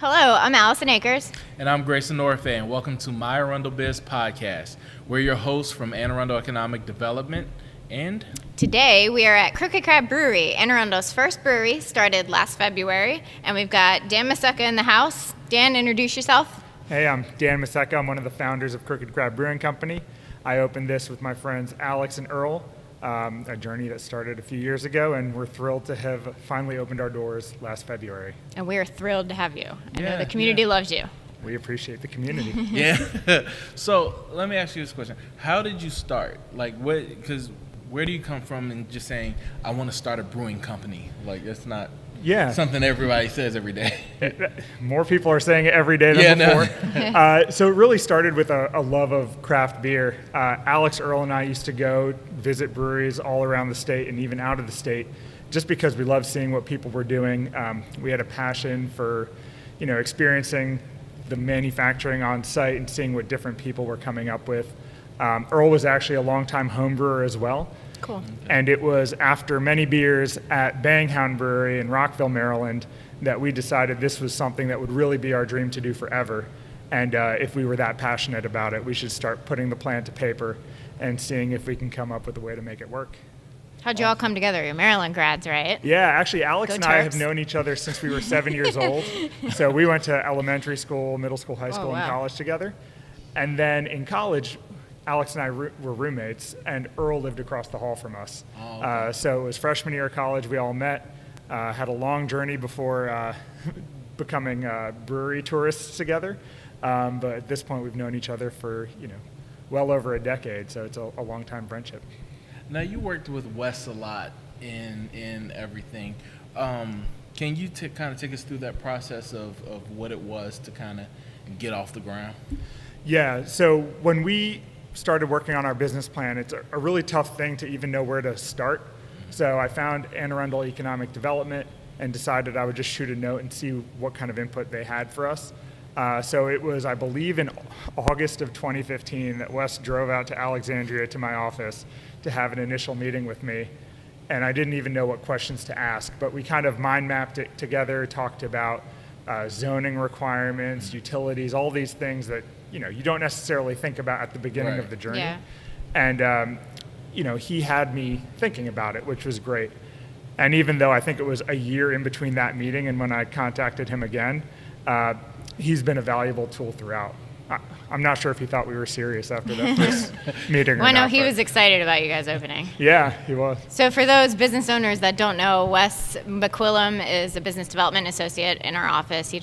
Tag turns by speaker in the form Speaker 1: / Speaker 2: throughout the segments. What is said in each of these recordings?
Speaker 1: Hello, I'm Allison Akers.
Speaker 2: And I'm Grayson Norfay, and welcome to My ArundelBiz Podcast. We're your hosts from Anne Arundel Economic Development, and
Speaker 1: today we are at Crooked Crab Brewery, Anne Arundel's first brewery, started last February, and we've got Dan Messeca in the house. Dan, introduce yourself.
Speaker 3: Hey, I'm Dan Messeca. I'm one of the founders of Crooked Crab Brewing Company. I opened this with my friends Alex and Earl, a journey that started a few years ago, and we're thrilled to have finally opened our doors last February.
Speaker 1: And we are thrilled to have you. I know the community loves you.
Speaker 3: We appreciate the community.
Speaker 2: Yeah. So let me ask you this question. How did you start? Because where do you come from in just saying, I want to start a brewing company? Like, it's not something everybody says every day.
Speaker 3: More people are saying it every day than before. So it really started with a love of craft beer. Alex, Earl, and I used to go visit breweries all around the state and even out of the state just because we loved seeing what people were doing. We had a passion for, experiencing the manufacturing on site and seeing what different people were coming up with. Earl was actually a longtime home brewer as well.
Speaker 1: Cool.
Speaker 3: And it was after many beers at Banghound Brewery in Rockville, Maryland, that we decided this was something that would really be our dream to do forever. And if we were that passionate about it, we should start putting the plan to paper and seeing if we can come up with a way to make it work.
Speaker 1: How'd you all come together? You're Maryland grads, right?
Speaker 3: Yeah, actually, Alex and I have
Speaker 1: Terps.
Speaker 3: known each other since we were 7 years old. So we went to elementary school, middle school, high school, and college together. And then in college, Alex and I were roommates, and Earl lived across the hall from us.
Speaker 2: Oh, okay.
Speaker 3: So it was freshman year of college. We all met, had a long journey before becoming brewery tourists together. But at this point, we've known each other for well over a decade. So it's a long-time friendship.
Speaker 2: Now, you worked with Wes a lot in everything. Can you kind of take us through that process of what it was to kind of get off the ground? Yeah.
Speaker 3: So when we started working on our business plan, it's a really tough thing to even know where to start. So I found Anne Arundel Economic Development and decided I would just shoot a note and see what kind of input they had for us. So it was, I believe, in August of 2015 that Wes drove out to Alexandria to my office to have an initial meeting with me. And I didn't even know what questions to ask, but we kind of mind mapped it together, talked about zoning requirements, utilities, all these things that you don't necessarily think about at the beginning of the journey.
Speaker 1: Yeah.
Speaker 3: And he had me thinking about it, which was great. And even though I think it was a year in between that meeting and when I contacted him again, he's been a valuable tool throughout. I'm not sure if he thought we were serious after that first meeting.
Speaker 1: Well, no, he was excited about you guys opening.
Speaker 3: Yeah, he was.
Speaker 1: So for those business owners that don't know, Wes McQuillam is a business development associate in our office. He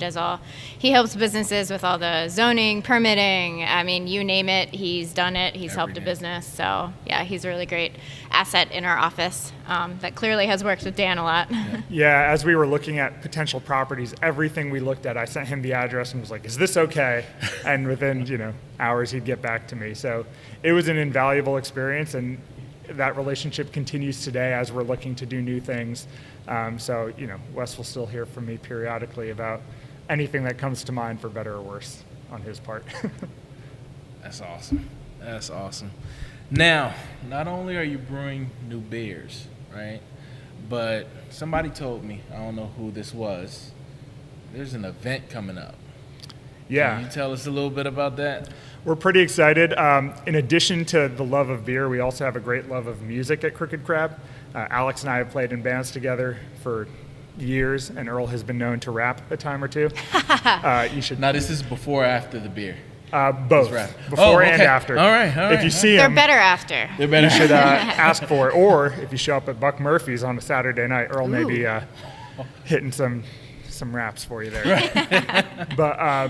Speaker 1: helps businesses with all the zoning, permitting. I mean, you name it, he's done it. He's helped a business. So yeah, he's a really great asset in our office that clearly has worked with Dan a lot.
Speaker 3: Yeah, as we were looking at potential properties, everything we looked at, I sent him the address and was like, is this okay? And within hours he'd get back to me. So it was an invaluable experience, and that relationship continues today as we're looking to do new things. So Wes will still hear from me periodically about anything that comes to mind, for better or worse, on his part.
Speaker 2: That's awesome. Now, not only are you brewing new beers, right? But somebody told me, I don't know who this was, there's an event coming up.
Speaker 3: Yeah.
Speaker 2: Can you tell us a little bit about that?
Speaker 3: We're pretty excited. In addition to the love of beer, we also have a great love of music at Crooked Crab. Alex and I have played in bands together for years, and Earl has been known to rap a time or two.
Speaker 2: Now, this is before or after the beer?
Speaker 3: Both. Before and after.
Speaker 2: All right.
Speaker 3: If you see
Speaker 1: They're
Speaker 3: him,
Speaker 1: better after.
Speaker 3: you should ask for it. Or if you show up at Buck Murphy's on a Saturday night, Earl may be hitting some raps for you there. Right. But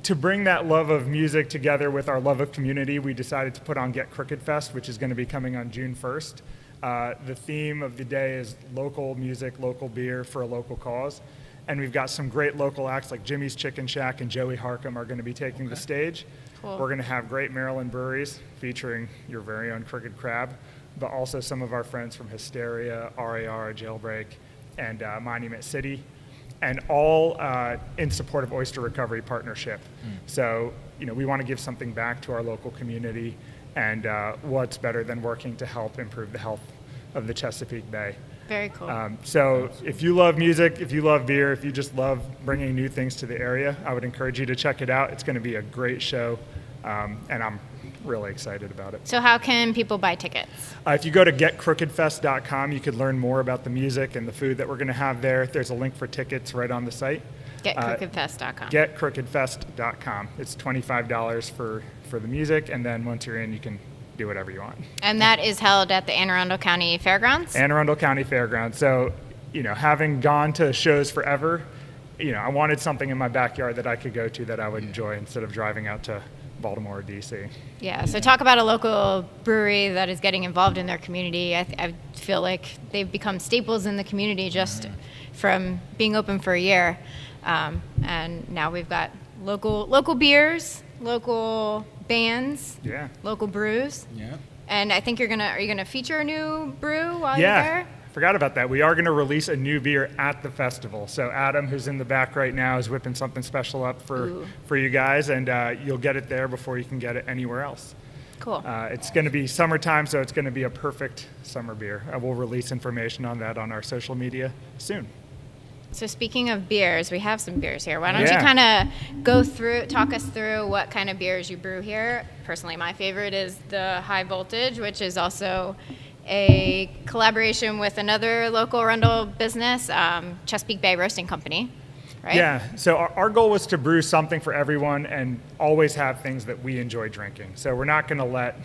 Speaker 3: to bring that love of music together with our love of community, we decided to put on Get Crooked Fest, which is going to be coming on June 1st. The theme of the day is local music, local beer for a local cause. And we've got some great local acts like Jimmy's Chicken Shack and Joey Harcum are going to be taking the stage.
Speaker 1: Cool.
Speaker 3: We're going to have great Maryland breweries featuring your very own Crooked Crab, but also some of our friends from Hysteria, RAR, Jailbreak, and Monument City, and all in support of Oyster Recovery Partnership. So, we want to give something back to our local community, and what's better than working to help improve the health of the Chesapeake Bay.
Speaker 1: Very cool.
Speaker 3: So if you love music, if you love beer, if you just love bringing new things to the area, I would encourage you to check it out. It's going to be a great show, and I'm really excited about it.
Speaker 1: So how can people buy tickets?
Speaker 3: If you go to getcrookedfest.com, you could learn more about the music and the food that we're going to have there. There's a link for tickets right on the site.
Speaker 1: Getcrookedfest.com.
Speaker 3: Getcrookedfest.com. It's $25 for the music, and then once you're in, you can do whatever you want.
Speaker 1: And that is held at the Anne Arundel County Fairgrounds?
Speaker 3: Anne Arundel County Fairgrounds. So, having gone to shows forever, I wanted something in my backyard that I could go to that I would enjoy instead of driving out to Baltimore or D.C.
Speaker 1: Yeah, so talk about a local brewery that is getting involved in their community. I feel like they've become staples in the community just from being open for a year. And now we've got local beers, local bands, local brews.
Speaker 2: Yeah.
Speaker 1: And I think are you gonna feature a new brew while you're there?
Speaker 3: Forgot about that. We are going to release a new beer at the festival. So Adam, who's in the back right now, is whipping something special up for you guys, and you'll get it there before you can get it anywhere else.
Speaker 1: Cool.
Speaker 3: It's going to be summertime, so it's going to be a perfect summer beer. We'll release information on that on our social media soon.
Speaker 1: So speaking of beers, we have some beers here. Why don't you kind of talk us through what kind of beers you brew here? Personally, my favorite is the High Voltage, which is also a collaboration with another local Arundel business, Chesapeake Bay Roasting Company, right?
Speaker 3: Yeah, so our goal was to brew something for everyone and always have things that we enjoy drinking. So we're not going to let,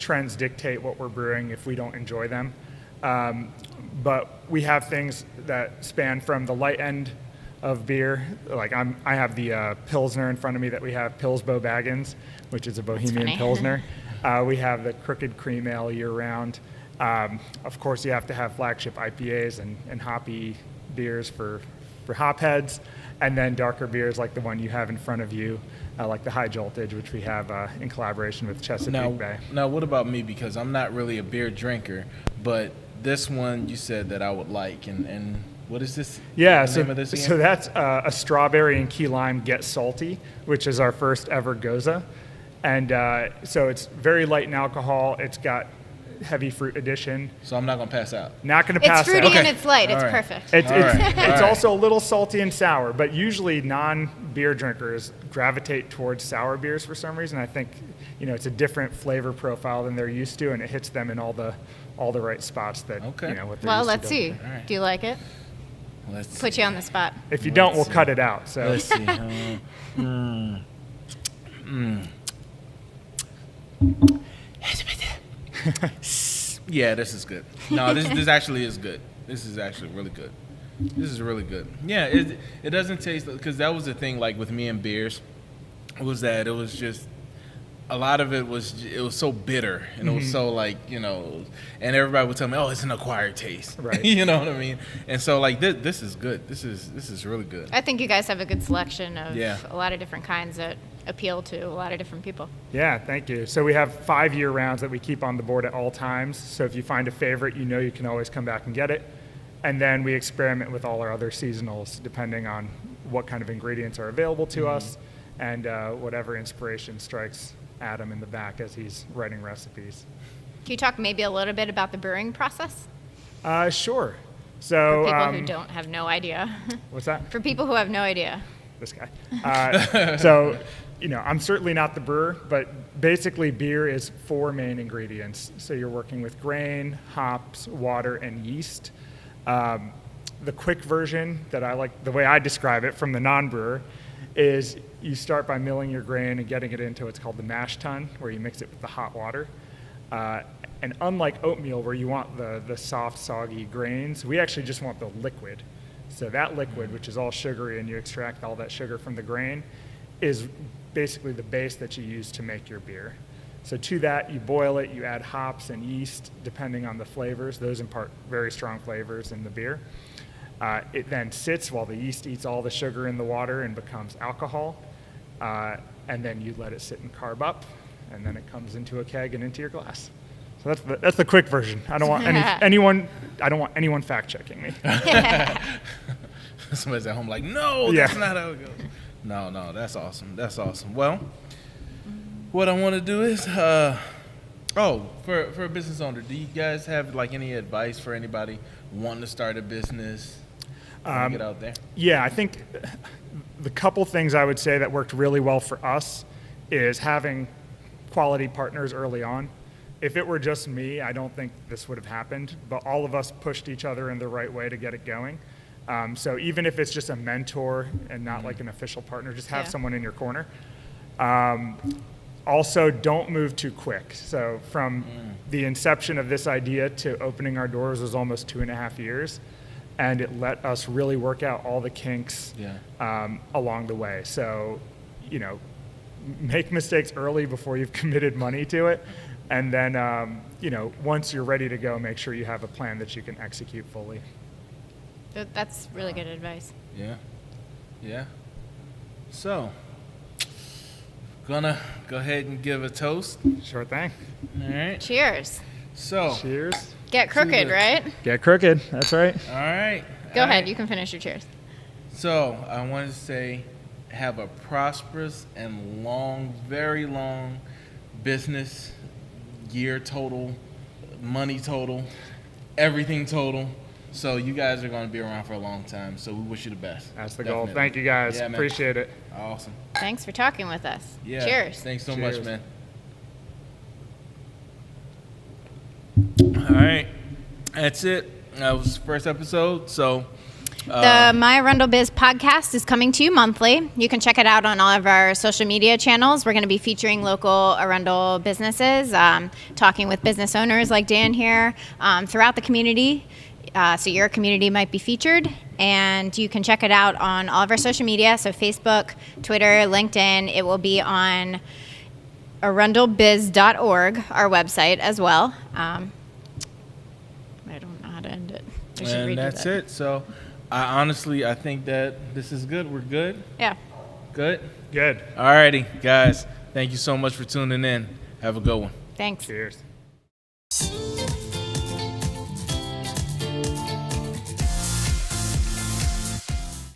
Speaker 3: trends dictate what we're brewing if we don't enjoy them. But we have things that span from the light end of beer. Like I have the Pilsner in front of me that we have, Pillsbo Baggins, which is a Bohemian Pilsner. We have the Crooked Cream Ale year-round. Of course, you have to have flagship IPAs and hoppy beers for hopheads, and then darker beers like the one you have in front of you, like the High Voltage, which we have in collaboration with Chesapeake Bay.
Speaker 2: Now, what about me? Because I'm not really a beer drinker, but this one you said that I would like, and what is this?
Speaker 3: Yeah,
Speaker 2: the name of this again?
Speaker 3: So that's a strawberry and key lime Get Salty, which is our first ever Goza. And so it's very light in alcohol. It's got heavy fruit addition.
Speaker 2: So I'm not going to pass out?
Speaker 3: Not going to pass out.
Speaker 1: It's fruity and it's light. It's perfect.
Speaker 3: It's also a little salty and sour, but usually non-beer drinkers gravitate towards sour beers for some reason. I think, it's a different flavor profile than they're used to, and it hits them in all the right spots that, what they're used to.
Speaker 1: Well, let's see.
Speaker 2: Right.
Speaker 1: Do you like it?
Speaker 2: Let's
Speaker 1: put you on the spot.
Speaker 3: If you don't, we'll cut it out. So
Speaker 2: let's see. Yeah, this is good. No, this actually is good. This is actually really good. This is really good. Yeah, it doesn't taste, because that was the thing, like with me and beers, was that it was just, a lot of it was so bitter, and it was so like, and everybody would tell me, oh, it's an acquired taste.
Speaker 3: Right.
Speaker 2: You know what I mean? And so like this is good. This is really good.
Speaker 1: I think you guys have a good selection of a lot of different kinds that appeal to a lot of different people.
Speaker 3: Yeah, thank you. So we have 5-year rounds that we keep on the board at all times. So if you find a favorite, you can always come back and get it. And then we experiment with all our other seasonals depending on what kind of ingredients are available to us and whatever inspiration strikes Adam in the back as he's writing recipes.
Speaker 1: Can you talk maybe a little bit about the brewing process?
Speaker 3: Sure. So
Speaker 1: for people who don't have no idea.
Speaker 3: What's that?
Speaker 1: For people who have no idea.
Speaker 3: This guy. So, I'm certainly not the brewer, but basically beer is 4 main ingredients. So you're working with grain, hops, water, and yeast. The quick version that I like, the way I describe it from the non-brewer, is you start by milling your grain and getting it into what's called the mash tun, where you mix it with the hot water. And unlike oatmeal, where you want the soft, soggy grains, we actually just want the liquid. So that liquid, which is all sugary, and you extract all that sugar from the grain, is basically the base that you use to make your beer. So to that, you boil it, you add hops and yeast, depending on the flavors. Those impart very strong flavors in the beer. It then sits while the yeast eats all the sugar in the water and becomes alcohol. And then you let it sit and carb up, and then it comes into a keg and into your glass. So that's the quick version. I don't want anyone fact checking me.
Speaker 2: Somebody's at home like, no, that's not how it goes. No, that's awesome. That's awesome. Well, what I want to do is Oh, for a business owner, do you guys have like any advice for anybody wanting to start a business? Get out there.
Speaker 3: Yeah, I think the couple things I would say that worked really well for us is having quality partners early on. If it were just me, I don't think this would have happened, but all of us pushed each other in the right way to get it going. So even if it's just a mentor and not like an official partner, just have someone in your corner. Also, don't move too quick. So from the inception of this idea to opening our doors was almost 2.5 years. And it let us really work out all the kinks along the way. So, make mistakes early before you've committed money to it. And then, once you're ready to go, make sure you have a plan that you can execute fully.
Speaker 1: That's really good advice.
Speaker 2: Yeah. So, gonna go ahead and give a toast.
Speaker 3: Sure thing.
Speaker 2: All right.
Speaker 1: Cheers.
Speaker 2: So,
Speaker 3: Cheers.
Speaker 1: Get crooked, right?
Speaker 3: Get crooked. That's right.
Speaker 2: all right.
Speaker 1: Go
Speaker 2: all
Speaker 1: ahead.
Speaker 2: right.
Speaker 1: You can finish your cheers.
Speaker 2: So, I want to say, have a prosperous and long, very long business year total, money total, everything total. So you guys are going to be around for a long time. So we wish you the best.
Speaker 3: That's the
Speaker 2: Definitely.
Speaker 3: goal. Thank you guys.
Speaker 2: Yeah, man.
Speaker 3: Appreciate it.
Speaker 2: Awesome.
Speaker 1: Thanks for talking with us.
Speaker 2: Yeah.
Speaker 1: Cheers.
Speaker 2: Thanks so
Speaker 3: Cheers.
Speaker 2: much, man. All right. That's it. That was the first episode. So
Speaker 1: The My ArundelBiz Podcast is coming to you monthly. You can check it out on all of our social media channels. We're going to be featuring local Arundel businesses, talking with business owners like Dan here throughout the community. So your community might be featured. And you can check it out on all of our social media. So Facebook, Twitter, LinkedIn. It will be on ArundelBiz.org, our website as well. I don't know how to end it. I should
Speaker 2: and
Speaker 1: redo
Speaker 2: that's
Speaker 1: that.
Speaker 2: it. So I think that this is good. We're good.
Speaker 1: Yeah.
Speaker 2: Good.
Speaker 3: Good.
Speaker 2: All righty, guys. Thank you so much for tuning in. Have a good one.
Speaker 1: Thanks.
Speaker 3: Cheers.